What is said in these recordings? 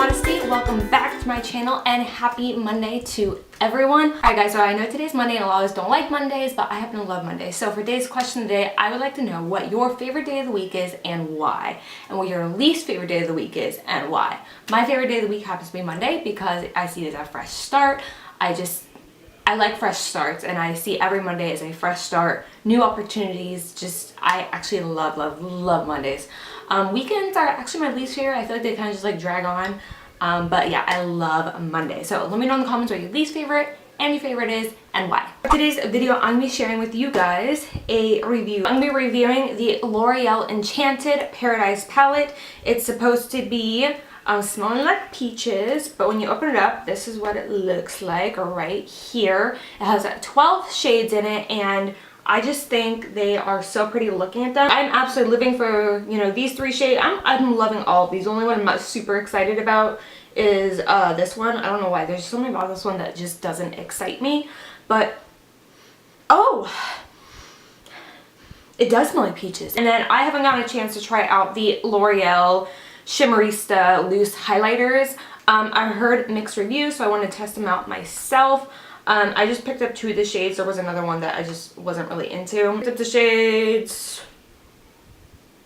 Modesty. Welcome back to my channel and happy Monday to everyone. Alright guys, so I know today's Monday and a lot of us don't like Mondays, but I happen to love Mondays. So for today's question today, I would like to know what your favorite day of the week is and why. And what your least favorite day of the week is and why. My favorite day of the week happens to be Monday because I see it as a fresh start. I like fresh starts and I see every Monday as a fresh start, new opportunities. I actually love Mondays. Weekends are actually my least favorite. I feel like they kind of just like drag on. But yeah, I love Monday. So let me know in the comments what your least favorite and your favorite is and why. For today's video, I'm going to be sharing with you guys a review. I'm going to be reviewing the L'Oreal Enchanted Paradise Palette. It's supposed to be smelling like peaches, but when you open it up, this is what it looks like right here. It has 12 shades in it, and I just think they are so pretty looking at them. I'm absolutely living for, these three shades. I'm loving all of these. The only one I'm not super excited about is this one. I don't know why. There's something about this one that just doesn't excite me. But, oh, it does smell like peaches. And then I haven't gotten a chance to try out the L'Oreal Shimmerista loose highlighters. I heard mixed reviews, so I wanted to test them out myself. I just picked up two of the shades. There was another one that I just wasn't really into. I picked up the shades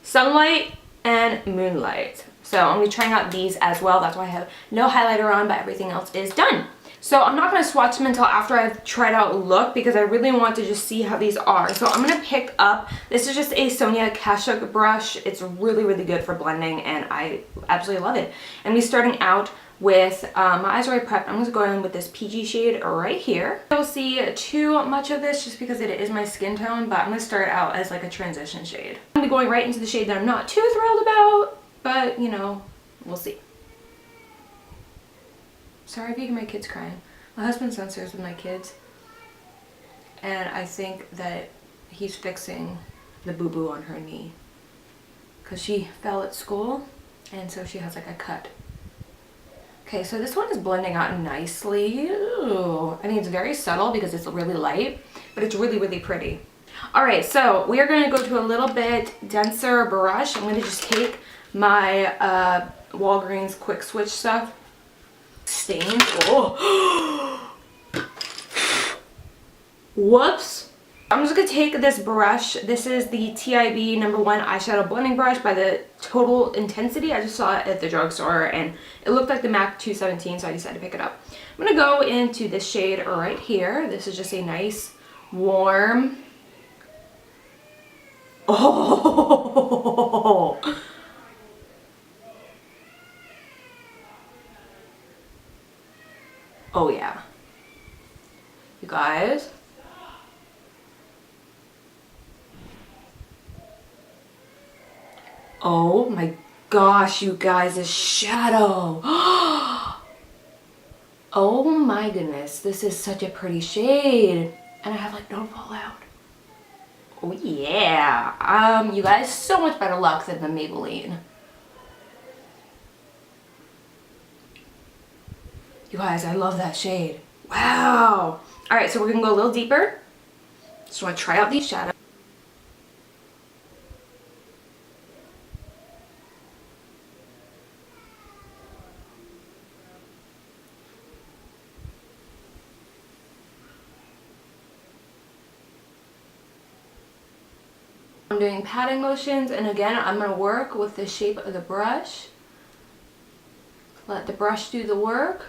Sunlight and Moonlight. So I'm going to be trying out these as well. That's why I have no highlighter on, but everything else is done. So I'm not going to swatch them until after I've tried out look because I really want to just see how these are. So I'm going to pick up, this is just a Sonia Kashuk brush. It's really good for blending and I absolutely love it. And we're starting out with, my eyes are already prepped. I'm going to go in with this PG shade right here. I don't see too much of this just because it is my skin tone, but I'm going to start out as like a transition shade. I'm going to be going right into the shade that I'm not too thrilled about, but we'll see. Sorry if you hear my kids crying. My husband downstairs with my kids, and I think that he's fixing the boo-boo on her knee because she fell at school, and so she has like a cut. Okay, so this one is blending out nicely. Ooh. I mean, it's very subtle because it's really light, but it's really pretty. All right, so we are going to go to a little bit denser brush. I'm going to just take my Walgreens Quick Switch stuff. Stains. Oh. Whoops. I'm just going to take this brush. This is the TIB #1 eyeshadow blending brush by the Total Intensity. I just saw it at the drugstore and it looked like the MAC 217, so I decided to pick it up. I'm going to go into this shade right here. This is just a nice warm. Oh. Oh yeah. You guys. Oh my gosh, you guys, this shadow. Oh my goodness, this is such a pretty shade. And I have like no fallout. Oh yeah. You guys, so much better luck than the Maybelline. You guys, I love that shade. Wow. All right, so we're gonna go a little deeper. Just wanna try out these shadows. I'm doing patting motions, and again, I'm gonna work with the shape of the brush. Let the brush do the work.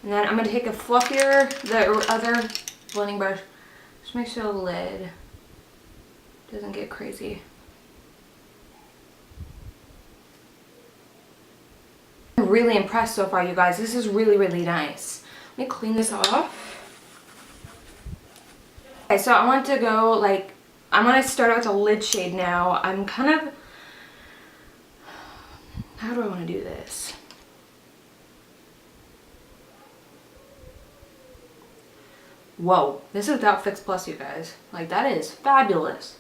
And then I'm going to take a fluffier, the other blending brush, just make sure the lid doesn't get crazy. I'm really impressed so far, you guys. This is really nice. Let me clean this off. Okay, so I want to go I'm going to start out with a lid shade now. I'm kind of, how do I want to do this? Whoa, this is without Fix Plus, you guys. Like, that is fabulous.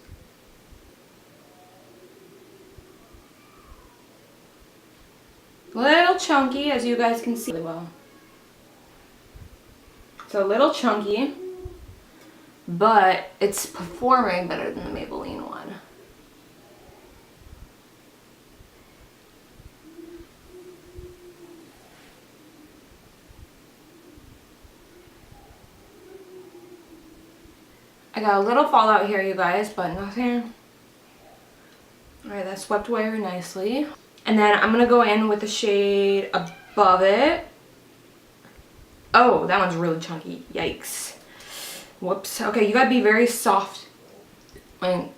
A little chunky, as you guys can see really well. It's a little chunky, but it's performing better than the Maybelline one. I got a little fallout here, you guys, but nothing. Alright, that swept away very nicely. And then I'm going to go in with the shade above it. Oh, that one's really chunky. Yikes. Whoops. Okay, you gotta be very soft when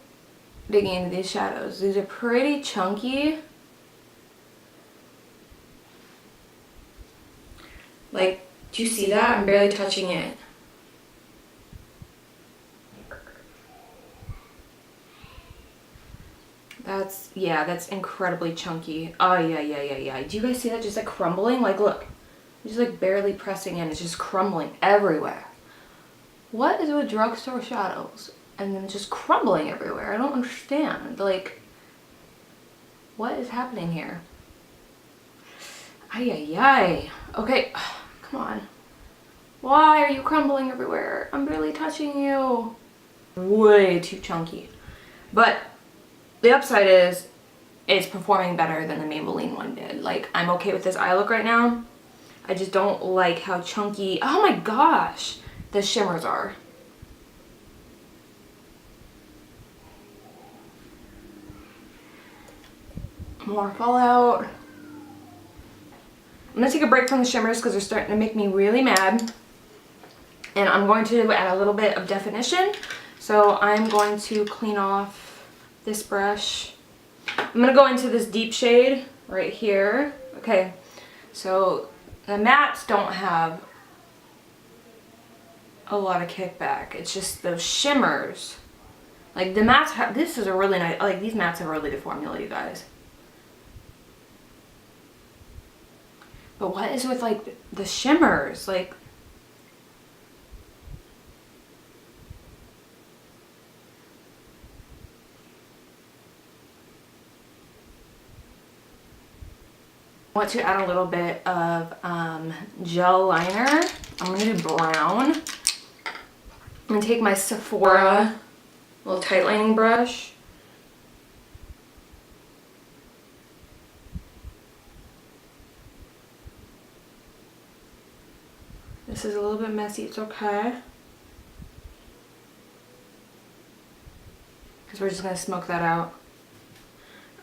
digging into these shadows. These are pretty chunky. Like, do you see that? I'm barely touching it. That's incredibly chunky. Oh, yeah. Do you guys see that just like crumbling? Like, look. I'm just like barely pressing in. It's just crumbling everywhere. What is with drugstore shadows and then just crumbling everywhere? I don't understand. Like, what is happening here? Ay. Okay, come on. Why are you crumbling everywhere? I'm barely touching you. Way too chunky. But the upside is it's performing better than the Maybelline one did. Like, I'm okay with this eye look right now. I just don't like how chunky, oh my gosh, the shimmers are. More fallout. I'm gonna take a break from the shimmers because they're starting to make me really mad. And I'm going to add a little bit of definition. So I'm going to clean off this brush. I'm gonna go into this deep shade right here. Okay, so the mattes don't have a lot of kickback. It's just those shimmers. Like the mattes have, this is a really nice, like these mattes have a really good formula, you guys. But what is with like the shimmers? Like, I want to add a little bit of gel liner. I'm going to do brown. I'm going to take my Sephora little tight lining brush. This is a little bit messy, it's okay. Because we're just going to smoke that out.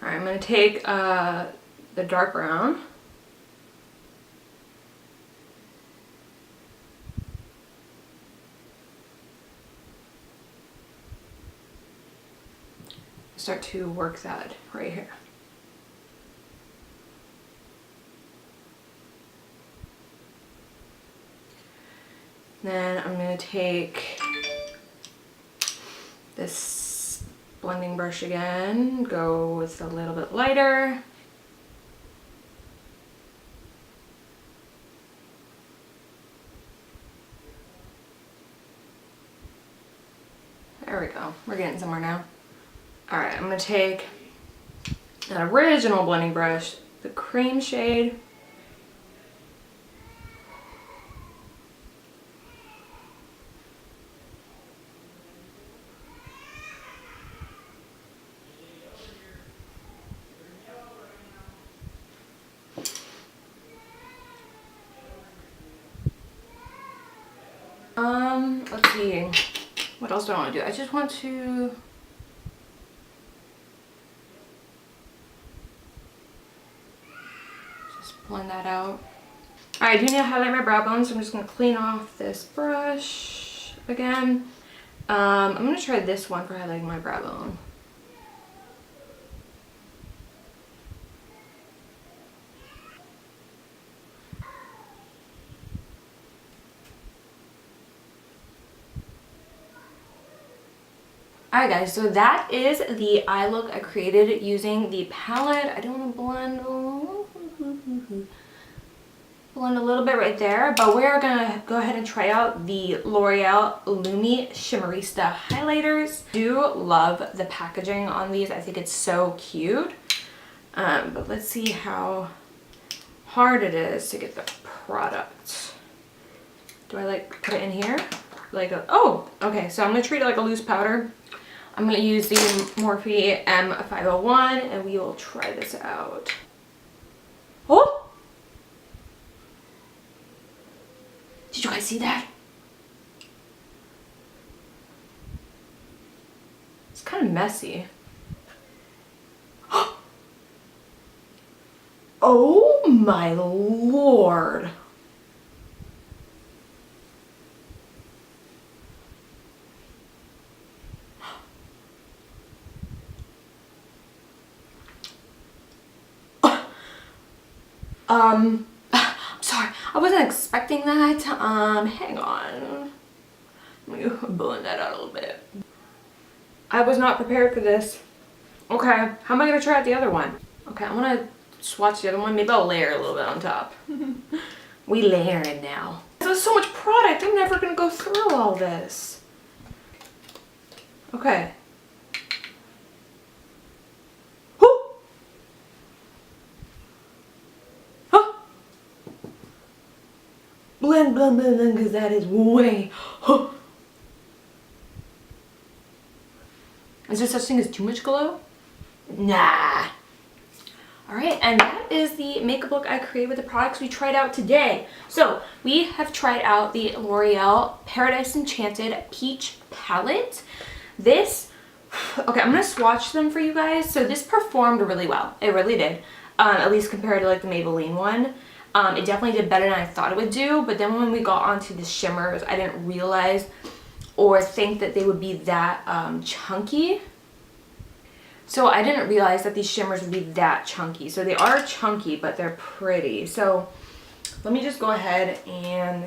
Alright, I'm going to take the dark brown. Start to work that right here. Then I'm going to take this blending brush again, go with a little bit lighter. There we go. We're getting somewhere now. Alright, I'm going to take an original blending brush, the cream shade. Let's see. What else do I want to do? I just want to blend that out. Alright, I do need to highlight my brow bone, so I'm just going to clean off this brush again. I'm going to try this one for highlighting my brow bone. Alright guys, so that is the eye look I created using the palette. I don't want to blend a little bit right there, but we're gonna go ahead and try out the L'Oreal Lumi Shimmerista highlighters. I do love the packaging on these. I think it's so cute. But let's see how hard it is to get the product. Do I like put it in here? Like a, oh, okay, so I'm gonna treat it like a loose powder. I'm going to use the Morphe M501 and we will try this out. Oh! Did you guys see that? messy. Oh my lord. I'm sorry, I wasn't expecting that. Hang on. Let me blend that out a little bit. I was not prepared for this. Okay, how am I gonna try out the other one? Okay, I'm gonna swatch the other one. Maybe I'll layer a little bit on top. We layering now. There's so much product, I'm never gonna go through all this. Okay. Blend, blend, blend, blend, because that is way. Is there such thing as too much glow? Nah. Alright, and that is the makeup look I created with the products we tried out today. So, we have tried out the L'Oreal Paradise Enchanted Peach Palette. This, okay, I'm going to swatch them for you guys. So this performed really well. It really did. At least compared to like the Maybelline one. It definitely did better than I thought it would do, but then when we got onto the shimmers, I didn't realize or think that they would be that chunky. So I didn't realize that these shimmers would be that chunky. So they are chunky, but they're pretty. So let me just go ahead and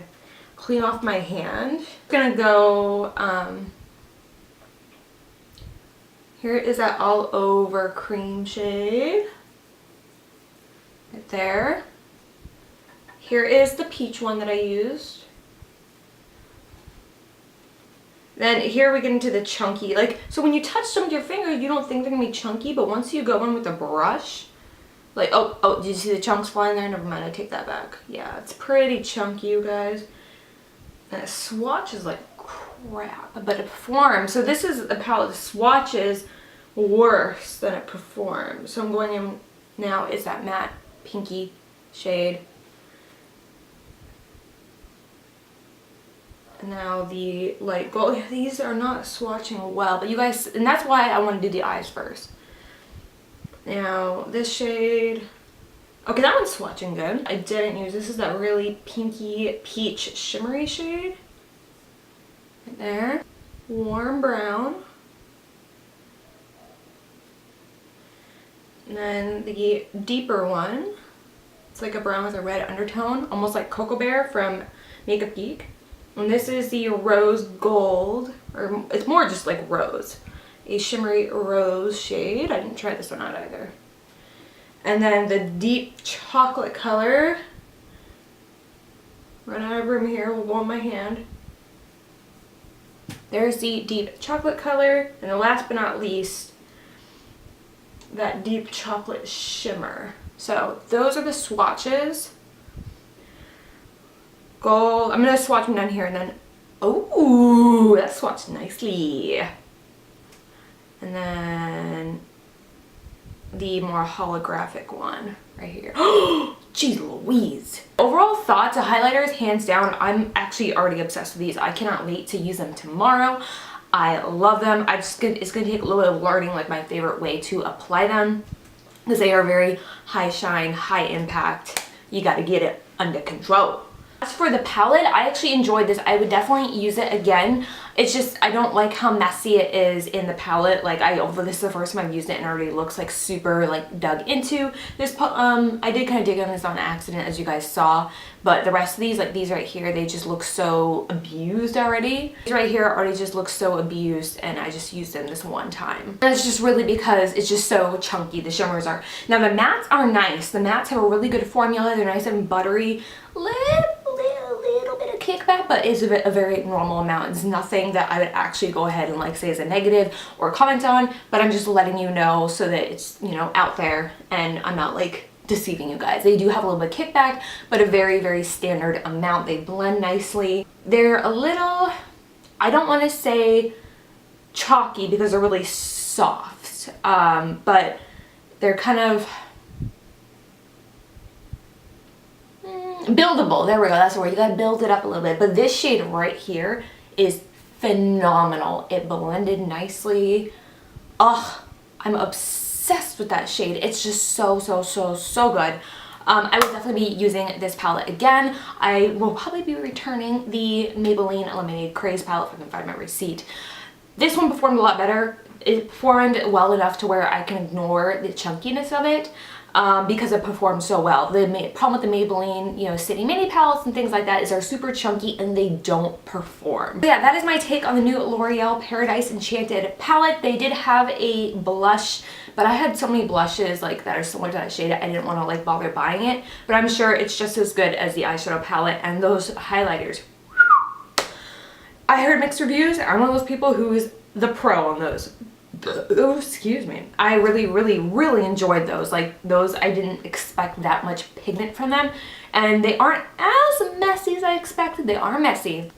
clean off my hand. I'm gonna go, here is that all over cream shade. Right there. Here is the peach one that I used. Then here we get into the chunky, like, so when you touch them with your finger, you don't think they're gonna be chunky, but once you go in with a brush, like, oh, did you see the chunks flying there? Never mind, I take that back. Yeah, it's pretty chunky, you guys. And the swatch is like crap, but it performs. So this is a palette, the swatch is worse than it performs. So I'm going in now, is that matte pinky shade. Now the light gold, these are not swatching well, but you guys, and that's why I want to do the eyes first. Now this shade, okay, that one's swatching good. I didn't use, this is that really pinky peach shimmery shade. Right there. Warm brown. And then the deeper one, it's like a brown with a red undertone, almost like Cocoa Bear from Makeup Geek. And this is the rose gold, or it's more just like rose. A shimmery rose shade. I didn't try this one out either. And then the deep chocolate color. Run out of room here, will go on my hand. There's the deep chocolate color. And then last but not least, that deep chocolate shimmer. So those are the swatches. Gold. I'm going to swatch them down here and then, oh, that swatched nicely. And then the more holographic one right here. Oh, jeez Louise. Overall thoughts, the highlighters, hands down, I'm actually already obsessed with these. I cannot wait to use them tomorrow. I love them. It's going to take a little bit of learning, like my favorite way to apply them, because they are very high shine, high impact. You got to get it under control. As for the palette, I actually enjoyed this. I would definitely use it again. It's just, I don't like how messy it is in the palette. Like, this is the first time I've used it and it already looks like super like dug into. This, I did kind of dig on this on accident, as you guys saw. But the rest of these, like these right here, they just look so abused already. These right here already just look so abused, and I just used them this one time. And it's just really because it's just so chunky, the shimmers are. Now the mattes are nice. The mattes have a really good formula. They're nice and buttery. Little bit of kickback, but it's a very normal amount. It's nothing that I would actually go ahead and like say is a negative or comment on, but I'm just letting you know so that it's, you know, out there and I'm not like deceiving you guys. They do have a little bit of kickback, but a very, very standard amount. They blend nicely. They're a little, I don't want to say chalky because they're really soft, but they're kind of buildable. There we go, that's the word. You gotta build it up a little bit. But this shade right here is phenomenal. It blended nicely. Ugh, I'm obsessed with that shade. It's just so good. I will definitely be using this palette again. I will probably be returning the Maybelline Lemonade Craze palette if I can find my receipt. This one performed a lot better. It performed well enough to where I can ignore the chunkiness of it because it performed so well. The problem with the Maybelline, you know, City Mini palettes and things like that is they're super chunky and they don't perform. But yeah, that is my take on the new L'Oreal Paradise Enchanted palette. They did have a blush, but I had so many blushes like that are similar to that shade, I didn't want to like bother buying it. But I'm sure it's just as good as the eyeshadow palette, and those highlighters. I heard mixed reviews. I'm one of those people who's the pro on those. Oh, excuse me. I really enjoyed those. Like those, I didn't expect that much pigment from them, and they aren't as messy as I expected. They are messy.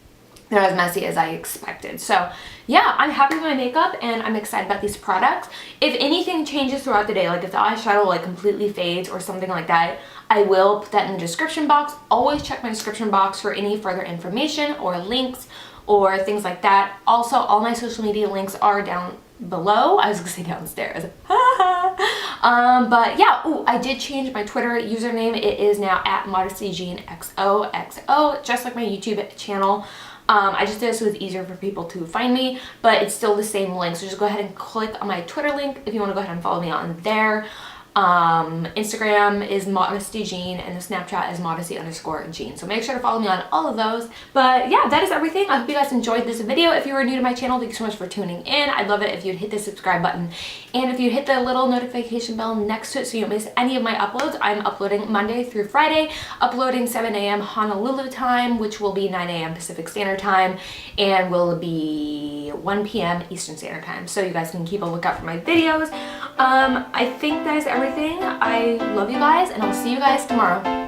They're not as messy as I expected. So yeah, I'm happy with my makeup and I'm excited about these products. If anything changes throughout the day, like if the eyeshadow like completely fades or something like that, I will put that in the description box. Always check my description box for any further information or links or things like that. Also, all my social media links are down below. I was gonna say downstairs. But yeah, ooh, I did change my Twitter username. It is now at ModestyJeanXOXO, just like my YouTube channel. I just did it so it's easier for people to find me, but it's still the same link. So just go ahead and click on my Twitter link if you want to go ahead and follow me on there. Instagram is Modesty Jean and the Snapchat is Modesty_Jean. So make sure to follow me on all of those. But yeah, that is everything. I hope you guys enjoyed this video. If you are new to my channel, thank you so much for tuning in. I'd love it if you'd hit the subscribe button and if you hit the little notification bell next to it so you don't miss any of my uploads. I'm uploading Monday through Friday, uploading 7 a.m. Honolulu time, which will be 9 a.m. Pacific Standard Time, and will be 1 p.m. Eastern Standard Time. So you guys can keep a lookout for my videos. I think that is everything. I love you guys and I'll see you guys tomorrow.